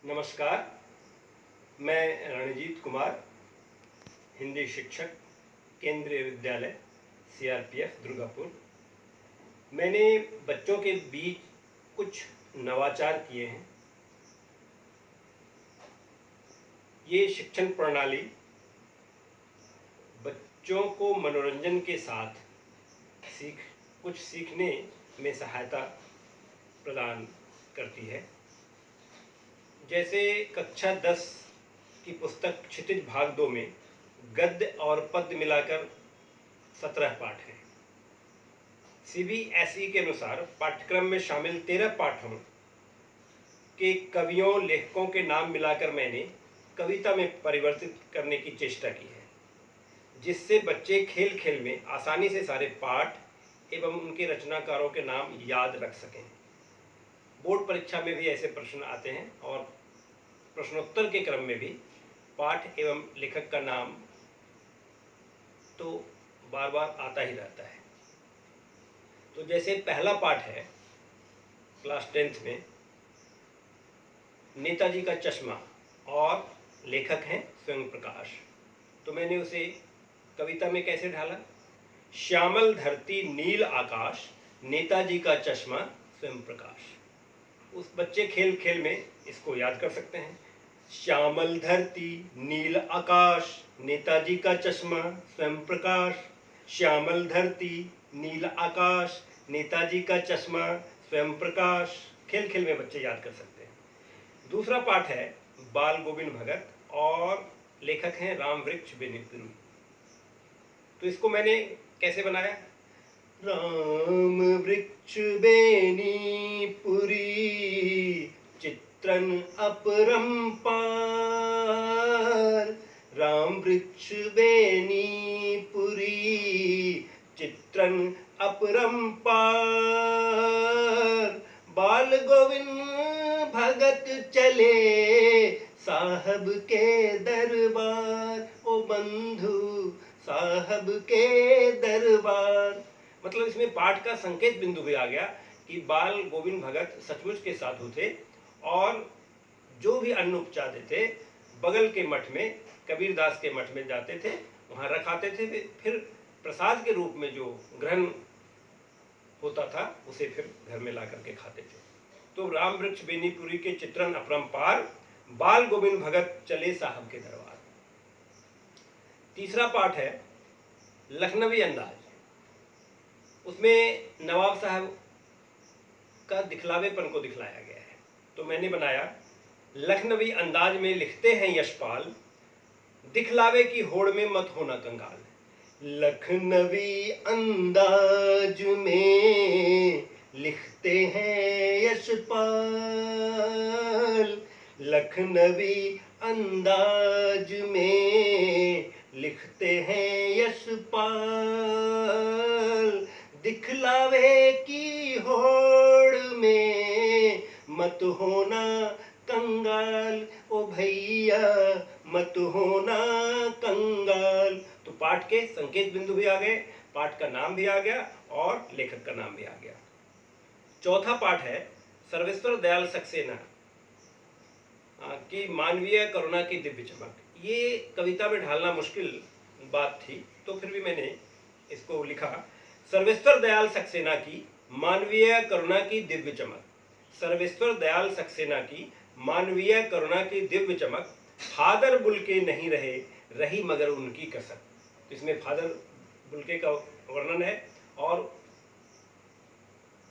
नमस्कार। मैं रणजीत कुमार, हिंदी शिक्षक, केंद्रीय विद्यालय सीआरपीएफ दुर्गापुर। मैंने बच्चों के बीच कुछ नवाचार किए हैं। ये शिक्षण प्रणाली बच्चों को मनोरंजन के साथ कुछ सीखने में सहायता प्रदान करती है। जैसे कक्षा 10 की पुस्तक क्षितिज भाग 2 में गद्य और पद्य मिलाकर 17 पाठ हैं। सीबीएसई के अनुसार पाठ्यक्रम में शामिल 13 पाठों के कवियों लेखकों के नाम मिलाकर मैंने कविता में परिवर्तित करने की चेष्टा की है, जिससे बच्चे खेल खेल में आसानी से सारे पाठ एवं उनके रचनाकारों के नाम याद रख सकें। बोर्ड परीक्षा में भी ऐसे प्रश्न आते हैं और प्रश्नोत्तर के क्रम में भी पाठ एवं लेखक का नाम तो बार बार आता ही रहता है। तो जैसे पहला पाठ है क्लास 10th में, नेताजी का चश्मा, और लेखक हैं स्वयं प्रकाश। तो मैंने उसे कविता में कैसे ढाला? श्यामल धरती नील आकाश, नेताजी का चश्मा स्वयं प्रकाश। उस बच्चे खेल खेल में इसको याद कर सकते हैं। श्यामल धरती नील आकाश, नेताजी का चश्मा स्वयं प्रकाश। श्यामल धरती नील आकाश, नेताजी का चश्मा स्वयं प्रकाश। खेल खेल में बच्चे याद कर सकते हैं। दूसरा पाठ है बाल गोविंद भगत और लेखक हैं रामवृक्ष बेनीपुरी। तो इसको मैंने कैसे बनाया? राम वृक्ष बेनीपुरी, चित्रन अपरंपार। राम वृक्ष बेनीपुरी, चित्रन अपरंपार। बाल गोविंद भगत चले साहब के दरबार, ओ बंधु साहब के दरबार। मतलब इसमें पाठ का संकेत बिंदु भी आ गया कि बाल गोविंद भगत सचमुच के साधु थे और जो भी अन्न उपचाते थे बगल के मठ में, कबीरदास के मठ में जाते थे, वहाँ रखाते थे, फिर प्रसाद के रूप में जो ग्रहण होता था उसे फिर घर में ला करके खाते थे। तो राम वृक्ष बेनीपुरी के चित्रण अपरंपार, बाल गोविंद भगत चले साहब के दरबार। तीसरा पाठ है लखनवी अंदाज। उसमें नवाब साहब का दिखलावेपन को दिखलाया गया है। तो मैंने बनाया लखनवी अंदाज में लिखते हैं यशपाल, दिखलावे की होड़ में मत होना कंगाल। लखनवी अंदाज में लिखते हैं यशपाल, लखनवी अंदाज में लिखते हैं यशपाल। दिखलावे की होड़ में मत होना कंगाल, ओ भैया मत होना कंगाल। तो पाठ के संकेत बिंदु भी आ गए, पाठ का नाम भी आ गया और लेखक का नाम भी आ गया। चौथा पाठ है सर्वेश्वर दयाल सक्सेना की मानवीय करुणा की दिव्य चमक। ये कविता में ढालना मुश्किल बात थी, तो फिर भी मैंने इसको लिखा। सर्वेश्वर दयाल सक्सेना की मानवीय करुणा की दिव्य चमक, सर्वेश्वर दयाल सक्सेना की मानवीय करुणा की दिव्य चमक। फादर बुल्के नहीं रहे, रही मगर उनकी कसक। तो इसमें फादर बुल्के का वर्णन है और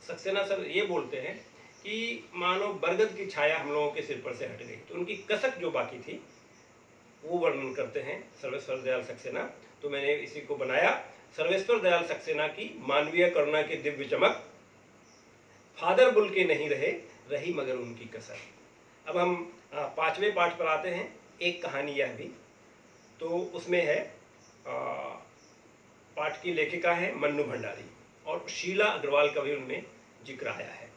सक्सेना सर ये बोलते हैं कि मानो बरगद की छाया हम लोगों के सिर पर से हट गई, तो उनकी कसक जो बाकी थी वो वर्णन करते हैं सर्वेश्वर दयाल सक्सेना। तो मैंने इसी को बनाया, सर्वेश्वर दयाल सक्सेना की मानवीय करुणा की दिव्य चमक। फादर बुल्के नहीं रहे, रही मगर उनकी कसक। अब हम पांचवें पाठ पर आते हैं, एक कहानी यह भी। तो उसमें है पाठ की लेखिका है मन्नू भंडारी और शीला अग्रवाल का भी उनमें जिक्र आया है।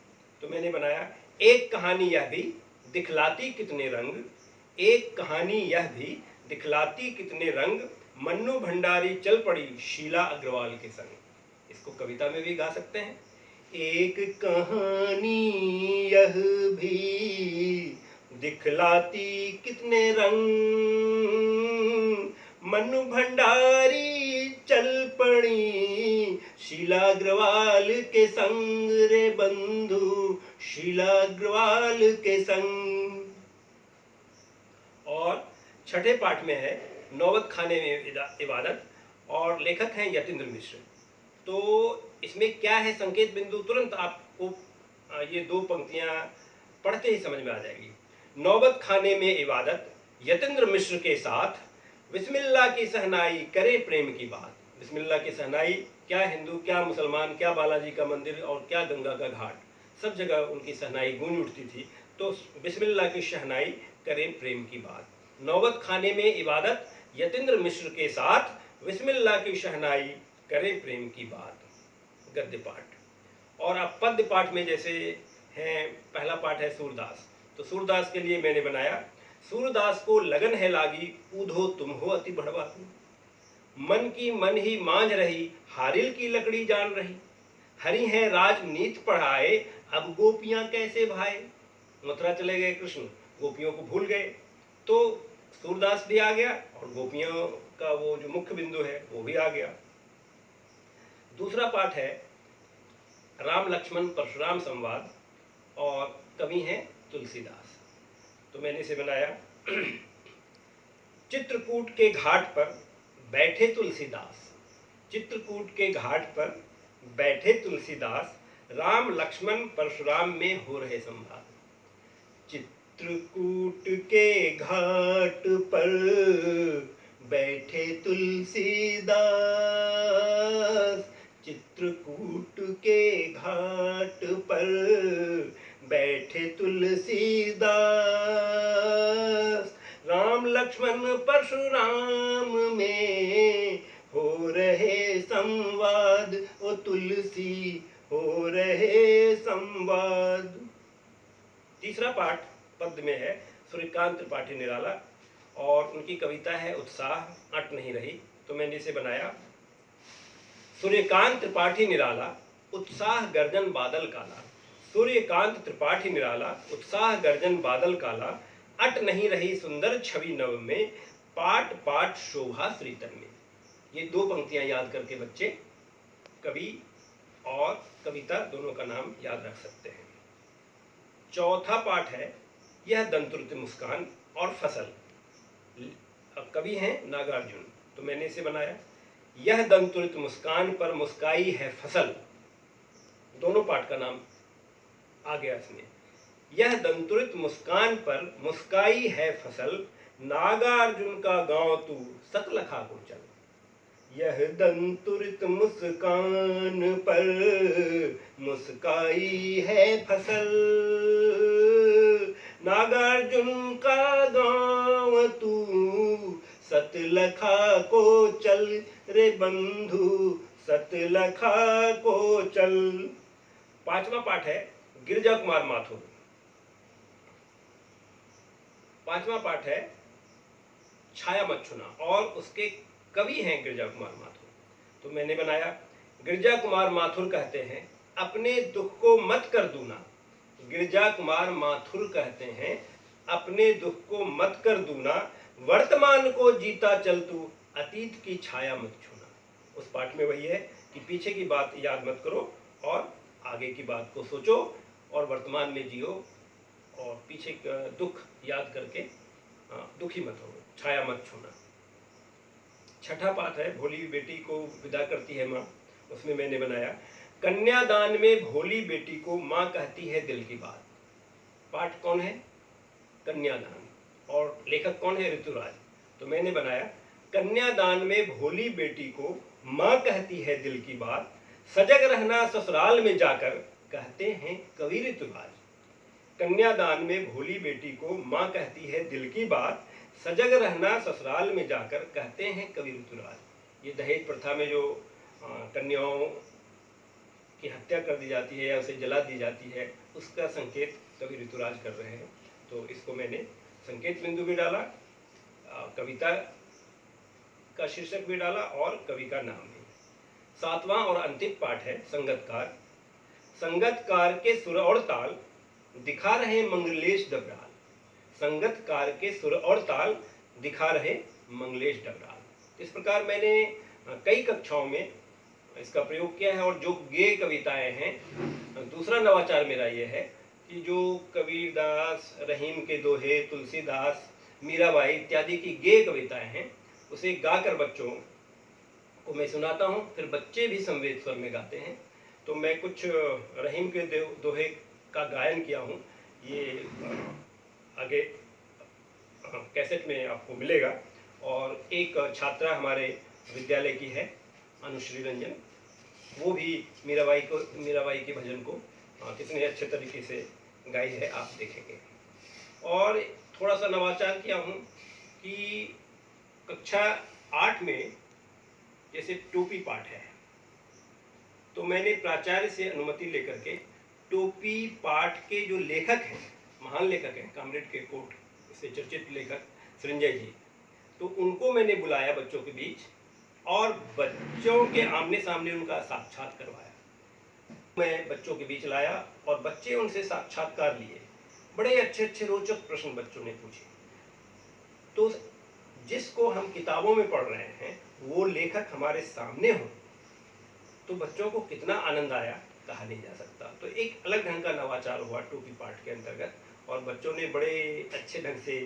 तो मैंने बनाया एक कहानी यह भी दिखलाती कितने रंग, एक कहानी यह भी दिखलाती कितने रंग। मन्नू भंडारी चल पड़ी शीला अग्रवाल के संग। इसको कविता में भी गा सकते हैं। एक कहानी यह भी दिखलाती कितने रंग, मनु भंडारी चल पड़ी शीला अग्रवाल के संग रे बंधु, शीला अग्रवाल के संग। और छठे पाठ में है नौबत खाने में इबादत, और लेखक हैं यतीन्द्र मिश्र। तो इसमें क्या है संकेत बिंदु, तुरंत आपको ये दो पंक्तियां पढ़ते ही समझ में आ जाएगी। नौबत खाने में इबादत, यतीन्द्र मिश्र के साथ, बिस्मिल्लाह की सहनाई करे प्रेम की बात। बिस्मिल्लाह की सहनाई, क्या हिंदू, क्या मुसलमान, क्या बालाजी का मंदिर और क्या गंगा का घाट, सब जगह उनकी सहनाई गूंज उठती थी। तो बिस्मिल्लाह की शहनाई करें प्रेम की बात। नौबत खाने में इबादत, यतीन्द्र मिश्र के साथ, बिस्मिल्लाह की शहनाई करें प्रेम की बात। गद्य पाठ। और अब पद्य पाठ में जैसे हैं, पहला पाठ है सूरदास। तो सूरदास के लिए मैंने बनाया, सूरदास को लगन है लागी, ऊधो तुम हो अति बढ़वाती। मन की मन ही मांझ रही, हारिल की लकड़ी जान रही। हरि है राजनीत पढ़ाए, अब गोपियां कैसे भाए। मथुरा चले गए कृष्ण, गोपियों को भूल गए, तो सूरदास भी आ गया और गोपियों का वो जो मुख्य बिंदु है वो भी आ गया। दूसरा पाठ है राम लक्ष्मण परशुराम संवाद, और कवि हैं तुलसीदास। तो मैंने इसे बनाया, चित्रकूट के घाट पर बैठे तुलसीदास, चित्रकूट के घाट पर बैठे तुलसीदास, राम लक्ष्मण परशुराम में हो रहे संवाद। चित्रकूट के घाट पर बैठे तुलसीदास, चित्रकूट के घाट पर बैठे तुलसीदास, राम लक्ष्मण परशुराम में हो रहे संवाद, ओ तुलसी हो रहे संवाद। तीसरा पाठ पद्य में है सूर्यकांत त्रिपाठी निराला, और उनकी कविता है उत्साह अट नहीं रही। तो मैंने इसे बनाया, सूर्यकांत त्रिपाठी निराला, उत्साह गर्जन बादल काला। सूर्यकांत त्रिपाठी निराला, उत्साह गर्जन बादल काला, अट नहीं रही सुंदर छवि नव में, पाट पाट शोभा श्रीतन में। ये दो पंक्तियां याद करके बच्चे कवि और कविता दोनों का नाम याद रख सकते हैं। चौथा पाठ है यह दंतुरित मुस्कान और फसल। अब कवि हैं नागार्जुन। तो मैंने इसे बनाया, यह दंतुरित मुस्कान पर मुस्काई है फसल। दोनों पाठ का नाम आ गया इसमें। यह दंतुरित मुस्कान पर मुस्काई है फसल, नागार्जुन का गांव तू सतलखा को चल। यह दंतुरित मुस्कान पर मुस्काई है फसल, नागार्जुन का गांव तू सतलखा को चल रे बंधु, सतलखा को चल। पांचवा पाठ है गिरजा कुमार माथुर। पांचवा पाठ है छाया मत छूना, और उसके कवि हैं गिरजा कुमार माथुर। तो मैंने बनाया, गिरजा कुमार माथुर कहते हैं अपने दुख को मत कर दूना। गिरजा कुमार माथुर कहते हैं अपने दुख को मत कर दूना, वर्तमान को जीता चल तू, अतीत की छाया मत छूना। उस पाठ में वही है कि पीछे की बात याद मत करो और आगे की बात को सोचो और वर्तमान में जियो, और पीछे दुख याद करके दुखी मत हो, छाया मत छूना। छठा पाठ है भोली बेटी को विदा करती है माँ। उसमें मैंने बनाया, कन्यादान में भोली बेटी को माँ कहती है दिल की बात। पाठ कौन है? कन्यादान, और लेखक कौन है? ऋतुराज। तो मैंने बनाया, कन्यादान में भोली बेटी को माँ कहती है दिल की बात, सजग रहना ससुराल में जाकर कहते हैं कवि ऋतुराज। कन्यादान में भोली बेटी को माँ कहती है दिल की बात, सजग रहना ससुराल में जाकर कहते हैं कवि ऋतुराज। ये दहेज प्रथा में जो कन्याओं की हत्या कर दी जाती है या उसे जला दी जाती है, उसका संकेत कवि ऋतुराज कर रहे हैं। तो इसको मैंने संकेत बिंदु भी डाला, कविता का शीर्षक भी डाला और कवि का नाम भी। सातवां और अंतिम पाठ है संगतकार। संगतकार के सुर और ताल दिखा रहे मंगलेश दबराल। संगत कार के सुर और ताल दिखा रहे मंगलेश डगराल। इस प्रकार मैंने कई कक्षाओं में इसका प्रयोग किया है। और जो गेय कविताएं हैं, दूसरा नवाचार मेरा ये है कि जो कबीरदास, रहीम के दोहे, तुलसीदास, मीराबाई इत्यादि की गेय कविताएं हैं, उसे गाकर बच्चों को मैं सुनाता हूँ। फिर बच्चे भी संवेद स्वर में गाते हैं। तो मैं कुछ रहीम के दोहे का गायन किया हूँ, ये आगे कैसेट में आपको मिलेगा। और एक छात्रा हमारे विद्यालय की है, अनुश्री रंजन, वो भी मीराबाई के भजन को कितने अच्छे तरीके से गाई है, आप देखेंगे। और थोड़ा सा नवाचार किया हूँ कि कक्षा 8 में जैसे टोपी पाठ है, तो मैंने प्राचार्य से अनुमति लेकर के टोपी पाठ के जो लेखक हैं, महान लेखक हैं, कामरेड के कोट से चर्चित लेखक संजय जी, तो उनको मैंने बुलाया बच्चों के बीच और बच्चों के आमने सामने उनका साक्षात करवाया। मैं बच्चों के बीच लाया और बच्चे उनसे साक्षात्कार लिए। बड़े अच्छे अच्छे रोचक प्रश्न बच्चों ने पूछे। तो जिसको हम किताबों में पढ़ रहे हैं वो लेखक हमारे सामने हो तो बच्चों को कितना आनंद आया कहा नहीं जा सकता। तो एक अलग ढंग का नवाचार हुआ टोपी पाठ के अंतर्गत, और बच्चों ने बड़े अच्छे ढंग से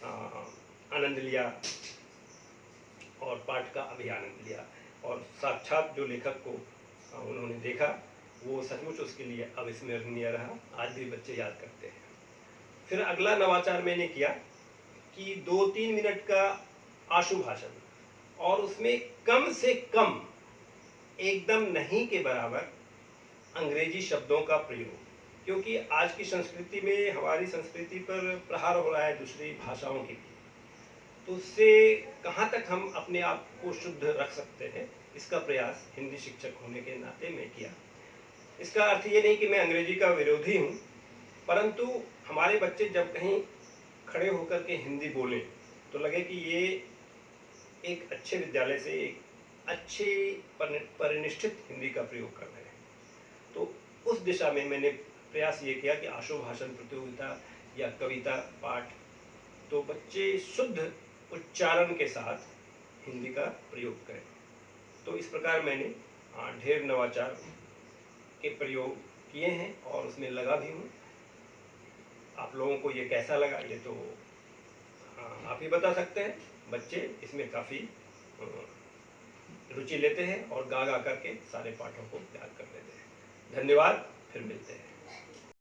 आनंद लिया और पाठ का भी आनंद लिया। और साक्षात जो लेखक को उन्होंने देखा, वो सचमुच उसके लिए अविस्मरणीय रहा, आज भी बच्चे याद करते हैं। फिर अगला नवाचार मैंने किया कि 2-3 मिनट का आशु भाषण, और उसमें कम से कम एकदम नहीं के बराबर अंग्रेजी शब्दों का प्रयोग, क्योंकि आज की संस्कृति में, हमारी संस्कृति पर प्रहार हो रहा है दूसरी भाषाओं की, तो उससे कहाँ तक हम अपने आप को शुद्ध रख सकते हैं, इसका प्रयास हिंदी शिक्षक होने के नाते मैं किया। इसका अर्थ ये नहीं कि मैं अंग्रेजी का विरोधी हूँ, परंतु हमारे बच्चे जब कहीं खड़े होकर के हिंदी बोलें तो लगे कि ये एक अच्छे विद्यालय से एक अच्छी परिनिष्ठित हिंदी का प्रयोग कर रहे हैं। तो उस दिशा में मैंने प्रयास ये किया कि आशु भाषण प्रतियोगिता या कविता पाठ, तो बच्चे शुद्ध उच्चारण के साथ हिंदी का प्रयोग करें। तो इस प्रकार मैंने ढेर नवाचार के प्रयोग किए हैं और उसमें लगा भी हूँ। आप लोगों को ये कैसा लगा, ये तो आप ही बता सकते हैं। बच्चे इसमें काफ़ी रुचि लेते हैं और गा गा करके सारे पाठों को याद कर लेते हैं। धन्यवाद, फिर मिलते हैं।